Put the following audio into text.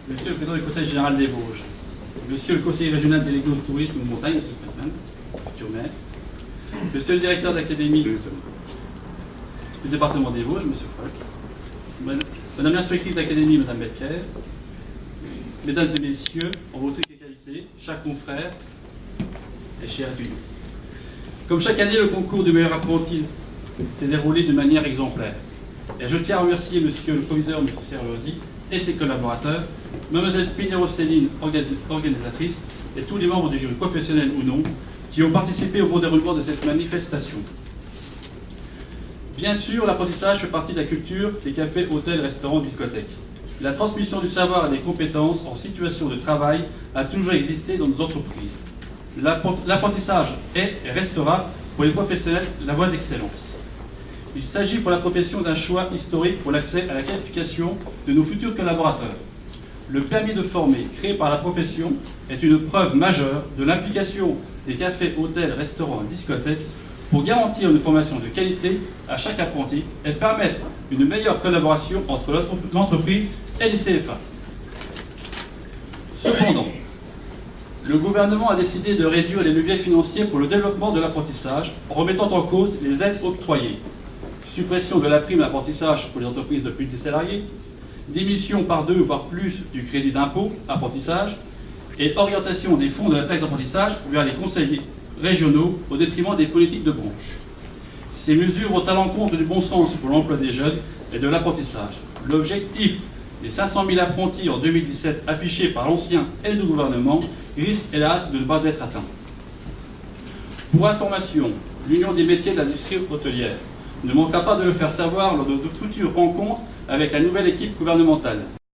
Monsieur le Président du Conseil général des Vosges, Monsieur le Conseiller régional délégué au tourisme de montagne, Monsieur Spessman, futur maire, Monsieur le Directeur d'Académie du département des Vosges, Monsieur Falk, Madame l'Inspectrice d'Académie, Madame Belker, Mesdames et Messieurs, en votre qualité, chers confrères et chers étudiants. Comme chaque année, le concours du meilleur apprenti s'est déroulé de manière exemplaire. Et je tiens à remercier Monsieur le Proviseur, Monsieur Serlosi, et ses collaborateurs, Mademoiselle Pinero-Céline, organisatrice, et tous les membres du jury, professionnels ou non, qui ont participé au bon déroulement de cette manifestation. Bien sûr, l'apprentissage fait partie de la culture des cafés, hôtels, restaurants, discothèques. La transmission du savoir et des compétences en situation de travail a toujours existé dans nos entreprises. L'apprentissage est et restera pour les professionnels la voie d'excellence. Il s'agit pour la profession d'un choix historique pour l'accès à la qualification de nos futurs collaborateurs. Le permis de former créé par la profession est une preuve majeure de l'implication des cafés, hôtels, restaurants et discothèques pour garantir une formation de qualité à chaque apprenti et permettre une meilleure collaboration entre l'entreprise et les CFA. Cependant, le gouvernement a décidé de réduire les leviers financiers pour le développement de l'apprentissage en remettant en cause les aides octroyées. Suppression de la prime d'apprentissage pour les entreprises de plus de 10 salariés, diminution par 2 voire plus du crédit d'impôt apprentissage et orientation des fonds de la taxe d'apprentissage vers les conseillers régionaux au détriment des politiques de branche. Ces mesures vont à l'encontre du bon sens pour l'emploi des jeunes et de l'apprentissage. L'objectif des 500 000 apprentis en 2017 affiché par l'ancien et le gouvernement risque hélas de ne pas être atteint. Pour information, l'Union des métiers de l'industrie hôtelière ne manquera pas de le faire savoir lors de futures rencontres avec la nouvelle équipe gouvernementale.